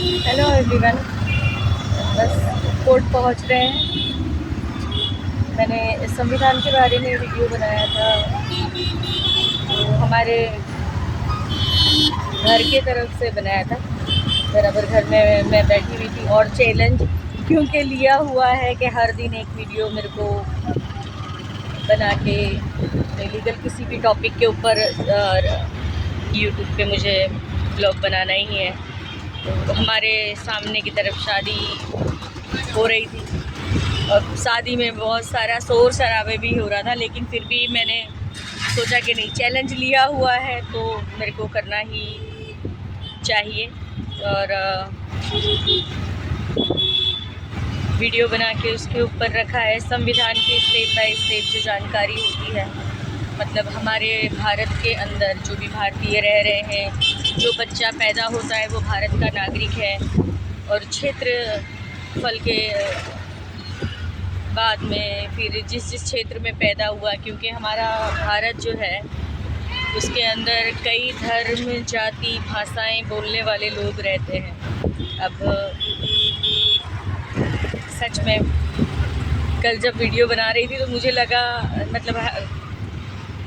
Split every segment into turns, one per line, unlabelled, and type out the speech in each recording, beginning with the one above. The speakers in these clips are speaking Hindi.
Hello everyone. बस कोर्ट पहुंच रहे हैं। मैंने संविधान के बारे में वीडियो बनाया था, तो हमारे घर के तरफ से बनाया था। बराबर घर में मैं बैठी हुई थी और चैलेंज क्योंकि लिया हुआ है कि हर दिन एक वीडियो मेरे को बना के लीगल किसी भी टॉपिक के ऊपर यूट्यूब पे मुझे ब्लॉग बनाना ही है। तो हमारे सामने की तरफ शादी हो रही थी और शादी में बहुत सारा शोर शराबे भी हो रहा था, लेकिन फिर भी मैंने सोचा कि नहीं, चैलेंज लिया हुआ है तो मेरे को करना ही चाहिए। और वीडियो बना के उसके ऊपर रखा है संविधान की स्टेप बाय स्टेप जो जानकारी होती है, मतलब हमारे भारत के अंदर जो भी भारतीय रह रहे हैं, जो बच्चा पैदा होता है वो भारत का नागरिक है। और क्षेत्रफल के बाद में फिर जिस जिस क्षेत्र में पैदा हुआ, क्योंकि हमारा भारत जो है उसके अंदर कई धर्म, जाति, भाषाएं बोलने वाले लोग रहते हैं। अब सच में कल जब वीडियो बना रही थी तो मुझे लगा मतलब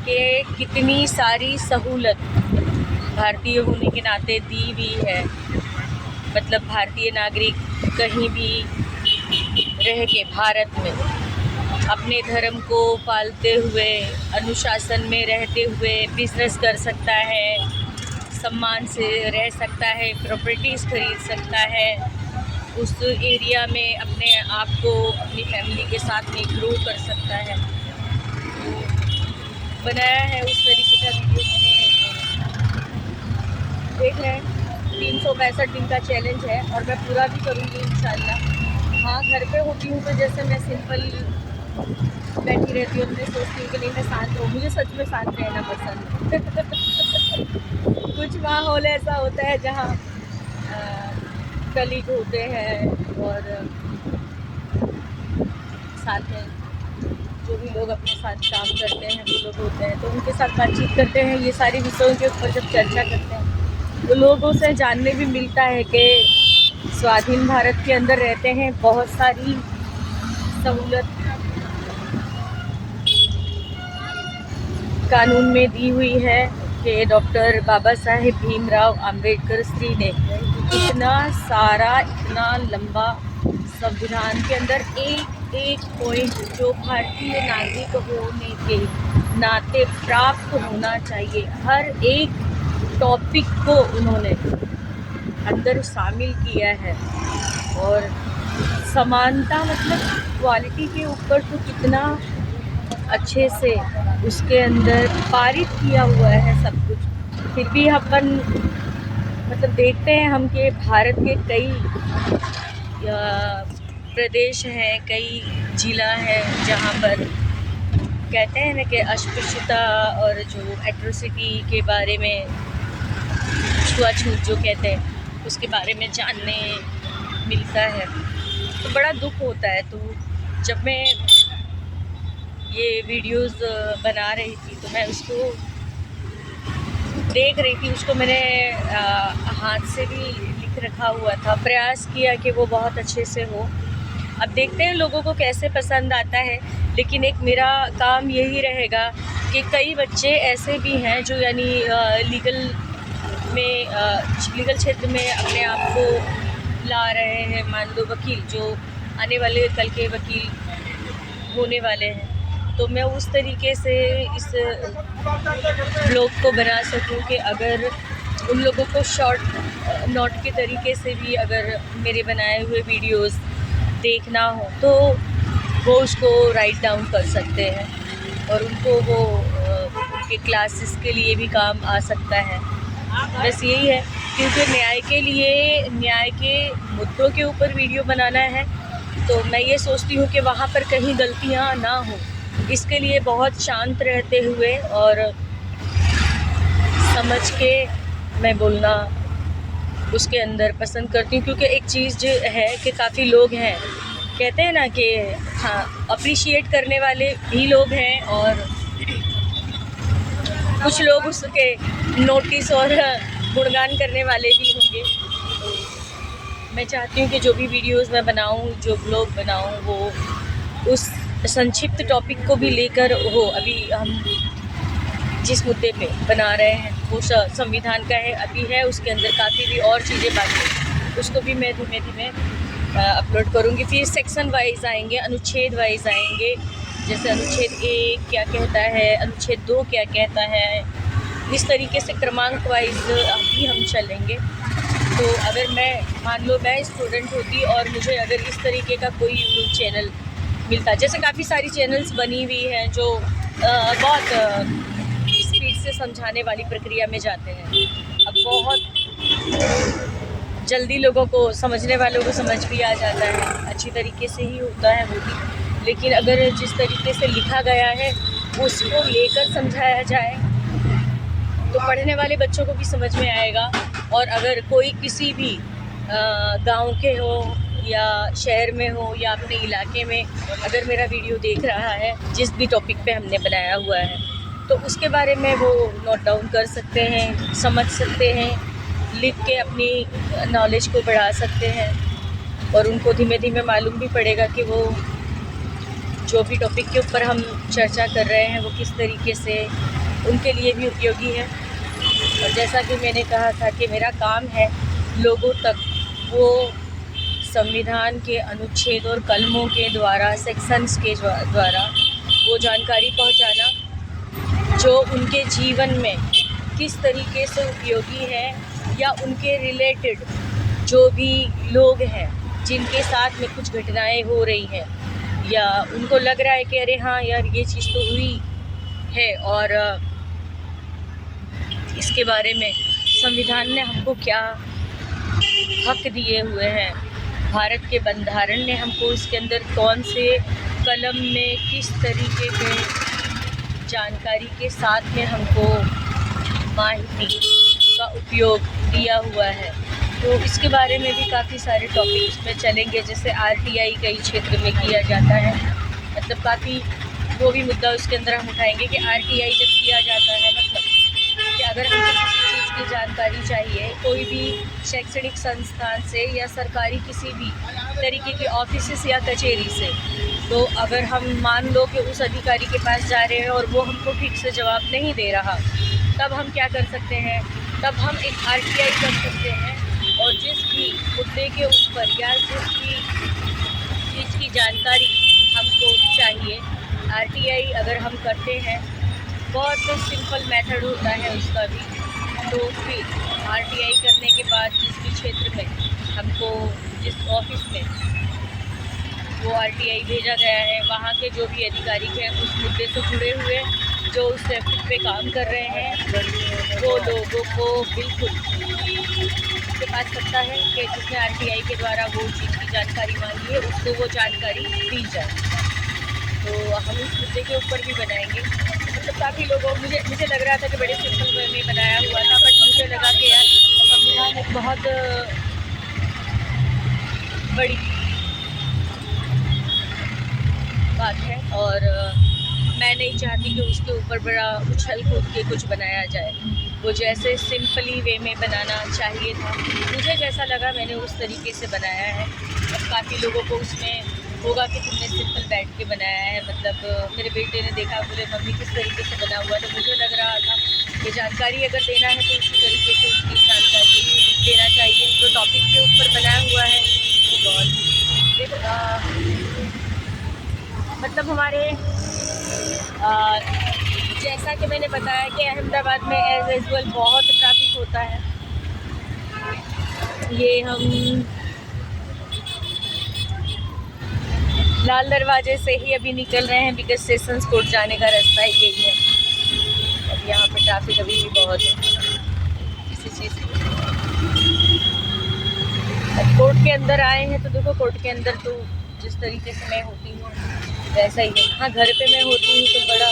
कि कितनी सारी सहूलत भारतीय होने के नाते दी हुई है। मतलब भारतीय नागरिक कहीं भी रह के भारत में अपने धर्म को पालते हुए, अनुशासन में रहते हुए बिजनेस कर सकता है, सम्मान से रह सकता है, प्रॉपर्टीज़ खरीद सकता है, उस एरिया में अपने आप को अपनी फैमिली के साथ में ग्रो कर सकता है। तो बनाया है उस तरीके का वीडियो मैंने। देख रहे हैं 365 दिन का चैलेंज है और मैं पूरा भी करूँगी इंशाल्लाह। हाँ, घर पे होती हूँ तो जैसे मैं सिंपल बैठी रहती हूँ, मैं सोचती हूँ कि नहीं मैं शांत रहूँ, मुझे सच में शांत रहना पसंद है। कुछ माहौल ऐसा होता है जहाँ कलीग होते हैं और साथ में जो भी लोग अपने साथ काम करते हैं वो लोग होते हैं, तो उनके साथ बातचीत करते हैं। ये सारे विषयों के ऊपर जब चर्चा करते हैं तो लोगों से जानने भी मिलता है कि स्वाधीन भारत के अंदर रहते हैं, बहुत सारी सहूलत कानून में दी हुई है कि डॉक्टर बाबा साहेब भीमराव अंबेडकर श्री ने इतना सारा, इतना लंबा संविधान के अंदर एक एक पॉइंट जो भारतीय नागरिक होने के नाते प्राप्त होना चाहिए, हर एक टॉपिक को उन्होंने अंदर शामिल किया है। और समानता मतलब क्वालिटी के ऊपर तो कितना अच्छे से उसके अंदर पारित किया हुआ है सब कुछ। फिर भी अपन मतलब देखते हैं हम कि भारत के कई प्रदेश हैं, कई जिला है जहाँ पर कहते हैं ना कि अस्पृश्यता और जो एट्रोसिटी के बारे में, छुआछूत जो कहते हैं, उसके बारे में जानने मिलता है तो बड़ा दुख होता है। तो जब मैं ये वीडियोस बना रही थी तो मैं उसको देख रही थी, उसको मैंने हाथ से भी लिख रखा हुआ था, प्रयास किया कि वो बहुत अच्छे से हो। अब देखते हैं लोगों को कैसे पसंद आता है, लेकिन एक मेरा काम यही रहेगा कि कई बच्चे ऐसे भी हैं जो यानी लीगल क्षेत्र में अपने आप को ला रहे हैं। मान लो वकील जो आने वाले कल के वकील होने वाले हैं, तो मैं उस तरीके से इस ब्लॉग को बना सकूं कि अगर उन लोगों को शॉर्ट नोट के तरीके से भी अगर मेरे बनाए हुए वीडियोस देखना हो तो वो उसको राइट डाउन कर सकते हैं और उनको वो उनके क्लासेस के लिए भी काम आ सकता है। बस यही है, क्योंकि न्याय के लिए, न्याय के मुद्दों के ऊपर वीडियो बनाना है तो मैं ये सोचती हूँ कि वहाँ पर कहीं गलतियाँ ना हो, इसके लिए बहुत शांत रहते हुए और समझ के मैं बोलना उसके अंदर पसंद करती हूँ। क्योंकि एक चीज़ जो है कि काफ़ी लोग हैं, कहते हैं ना कि हाँ, अप्रिशिएट करने वाले भी लोग हैं और कुछ लोग उसके नोटिस और गुणगान करने वाले भी होंगे। मैं चाहती हूँ कि जो भी वीडियोस मैं बनाऊँ, जो ब्लॉग बनाऊँ, वो उस संक्षिप्त टॉपिक को भी लेकर हो। अभी हम जिस मुद्दे पे बना रहे हैं वो संविधान का है, अभी है, उसके अंदर काफ़ी भी और चीज़ें बाकी हैं, उसको भी मैं धीमे धीमे अपलोड करूँगी। फिर सेक्शन वाइज आएंगे, अनुच्छेद वाइज आएंगे, जैसे अनुच्छेद 1 क्या कहता है, अनुच्छेद 2 क्या कहता है, इस तरीके से क्रमांक वाइज अभी हम चलेंगे। तो अगर मैं मान लो मैं स्टूडेंट होती और मुझे अगर इस तरीके का कोई यूट्यूब चैनल मिलता, जैसे काफ़ी सारी चैनल्स बनी हुई हैं जो बहुत स्पीड से समझाने वाली प्रक्रिया में जाते हैं, अब बहुत जल्दी लोगों को, समझने वालों को समझ भी आ जाता है, अच्छी तरीके से ही होता है वो भी। लेकिन अगर जिस तरीके से लिखा गया है उसको लेकर समझाया जाए तो पढ़ने वाले बच्चों को भी समझ में आएगा। और अगर कोई किसी भी गांव के हो या शहर में हो या अपने इलाके में अगर मेरा वीडियो देख रहा है, जिस भी टॉपिक पे हमने बनाया हुआ है, तो उसके बारे में वो नोट डाउन कर सकते हैं, समझ सकते हैं, लिख के अपनी नॉलेज को बढ़ा सकते हैं। और उनको धीमे धीमे मालूम भी पड़ेगा कि वो जो भी टॉपिक के ऊपर हम चर्चा कर रहे हैं वो किस तरीके से उनके लिए भी उपयोगी है। और जैसा कि मैंने कहा था कि मेरा काम है लोगों तक वो संविधान के अनुच्छेद और कलमों के द्वारा, सेक्शंस के द्वारा वो जानकारी पहुंचाना जो उनके जीवन में किस तरीके से उपयोगी है, या उनके रिलेटेड जो भी लोग हैं जिनके साथ में कुछ घटनाएं हो रही हैं, या उनको लग रहा है कि अरे हाँ यार ये चीज़ तो हुई है और इसके बारे में संविधान ने हमको क्या हक दिए हुए हैं, भारत के बंधारण ने हमको इसके अंदर कौन से कलम में किस तरीके के जानकारी के साथ में हमको माहिती का उपयोग दिया हुआ है। तो इसके बारे में भी काफ़ी सारे टॉपिक्स पे चलेंगे, जैसे आरटीआई कई क्षेत्र में किया जाता है, मतलब काफ़ी वो भी मुद्दा उसके अंदर हम उठाएंगे कि आरटीआई जब किया जाता है, मतलब कि अगर हमको किसी चीज़ की जानकारी चाहिए कोई भी शैक्षणिक संस्थान से या सरकारी किसी भी तरीके के ऑफिस या कचहरी से, तो अगर हम मान लो कि उस अधिकारी के पास जा रहे हैं और वो हमको ठीक से जवाब नहीं दे रहा, तब हम क्या कर सकते हैं, तब हम एक आरटीआई कर सकते हैं। और जिस भी मुद्दे के ऊपर या जिस भी चीज़ की जानकारी हमको चाहिए, आरटीआई अगर हम करते हैं, बहुत सिंपल मेथड होता है उसका भी। तो फिर आरटीआई करने के बाद जिस भी क्षेत्र में हमको, जिस ऑफिस में वो आरटीआई भेजा गया है, वहाँ के जो भी अधिकारी हैं उस मुद्दे से जुड़े हुए जो उस टॉपिक पे काम कर रहे हैं, वो लोगों को बिल्कुल उसके पास सकता है कि जिसने आरटीआई के द्वारा वो चीज़ की जानकारी मांगी है उसको वो जानकारी दी जाए। तो हम इस मुद्दे के ऊपर भी बनाएंगे। मतलब काफ़ी लोगों, मुझे लग रहा था कि बड़े सिंपल वे में बनाया हुआ था, बट मुझे लगा कि यार संविधान एक बहुत बड़ी बात है और मैं नहीं चाहती कि उसके ऊपर बड़ा उछल कूद के कुछ बनाया जाए। वो जैसे सिंपली वे में बनाना चाहिए था, मुझे जैसा लगा मैंने उस तरीके से बनाया है। अब काफ़ी लोगों को उसमें होगा कि तुमने सिंपल बैठ के बनाया है, मतलब मेरे बेटे ने देखा, बोले मम्मी किस तरीके से बना हुआ, तो मुझे लग रहा था कि जानकारी अगर देना है तो उसी तरीके से उसकी जानकारी देना चाहिए। जो टॉपिक के ऊपर बनाया हुआ है वो बहुत मतलब हमारे जैसा कि मैंने बताया कि अहमदाबाद में एज़ यूजुअल बहुत ट्रैफिक होता है। ये हम लाल दरवाजे से ही अभी निकल रहे हैं, बिकॉज सेशंस कोर्ट जाने का रास्ता ही यही है। अब यहाँ पे ट्रैफिक अभी भी बहुत है किसी चीज़ की। अब कोर्ट के अंदर आए हैं तो देखो, कोर्ट के अंदर तो जिस तरीके से मैं होती हूँ वैसा ही है। हाँ, घर पे मैं होती हूँ तो बड़ा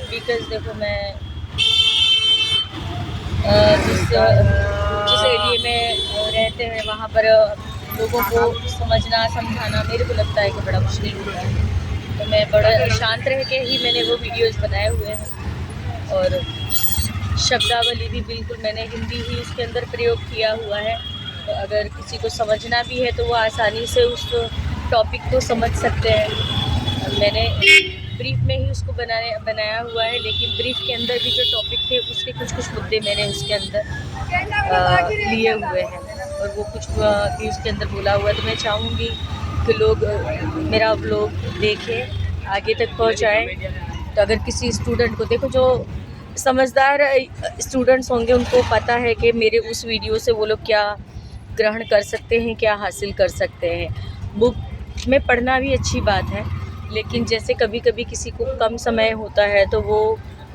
बिकॉज देखो मैं जिस एरिए में रहते हैं वहाँ पर लोगों को समझना समझाना मेरे को लगता है कि बड़ा मुश्किल होता है। तो मैं बड़ा शांत रह के ही मैंने वो वीडियोस बनाए हुए हैं और शब्दावली भी बिल्कुल मैंने हिंदी ही उसके अंदर प्रयोग किया हुआ है। तो अगर किसी को समझना भी है तो वो आसानी से उस टॉपिक को समझ सकते हैं। मैंने ब्रीफ में ही उसको बनाया हुआ है, लेकिन ब्रीफ के अंदर भी जो टॉपिक थे उसके कुछ मुद्दे मैंने उसके अंदर लिए हुए हैं और वो कुछ भी उसके अंदर बोला हुआ है। तो मैं चाहूँगी कि लोग मेरा व्लॉग देखें, आगे तक पहुँचाएँ। तो अगर किसी स्टूडेंट को, देखो जो समझदार स्टूडेंट्स होंगे उनको पता है कि मेरे उस वीडियो से वो लोग क्या ग्रहण कर सकते हैं, क्या हासिल कर सकते हैं। बुक में पढ़ना भी अच्छी बात है, लेकिन जैसे कभी कभी किसी को कम समय होता है तो वो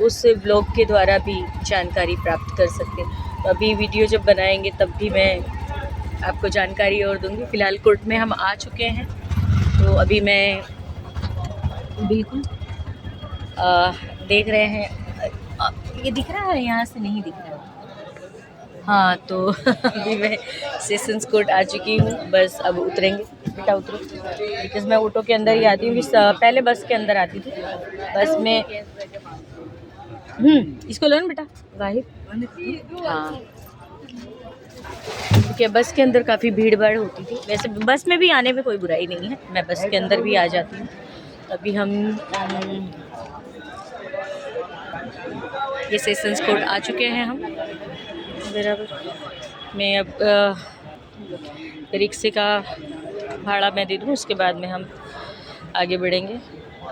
उस ब्लॉग के द्वारा भी जानकारी प्राप्त कर सकते हैं। तो अभी वीडियो जब बनाएंगे तब भी मैं आपको जानकारी और दूंगी। फ़िलहाल कोर्ट में हम आ चुके हैं, तो अभी मैं बिल्कुल देख रहे हैं, ये दिख रहा है, यहाँ से नहीं दिख रहा। हाँ, तो अभी मैं सेशंस कोर्ट आ चुकी हूँ, बस अब उतरेंगे। बेटा उतरो, बिकॉज़ मैं ऑटो के अंदर ही आती हूँ, पहले बस के अंदर आती थी। बस में इसको लो ना बेटा, वाहिद। हाँ, क्योंकि बस के अंदर काफ़ी भीड़ भाड़ होती थी। वैसे बस में भी आने में कोई बुराई नहीं है, मैं बस के अंदर भी आ जाती हूँ। अभी हम ये सेशंस कोर्ट आ चुके हैं हम बराबर। मैं अब रिक्शे का भाड़ा मैं दे दूँ, उसके बाद में हम आगे बढ़ेंगे।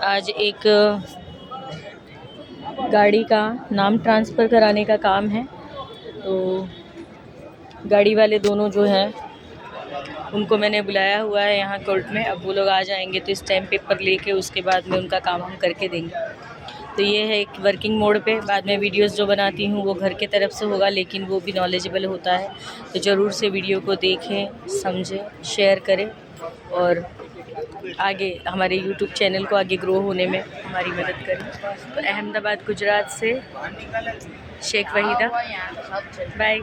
आज एक गाड़ी का नाम ट्रांसफ़र कराने का काम है, तो गाड़ी वाले दोनों जो हैं उनको मैंने बुलाया हुआ है यहाँ कोर्ट में। अब वो लोग आ जाएंगे तो इस टाइम पेपर लेके उसके बाद में उनका काम हम करके देंगे। तो ये है एक वर्किंग मोड पे। बाद में वीडियोस जो बनाती हूँ वो घर के तरफ से होगा, लेकिन वो भी नॉलेजेबल होता है। तो ज़रूर से वीडियो को देखें, समझें, शेयर करें और आगे हमारे यूट्यूब चैनल को आगे ग्रो होने में हमारी मदद करें। तो अहमदाबाद गुजरात से शेख वहीदा, बाय।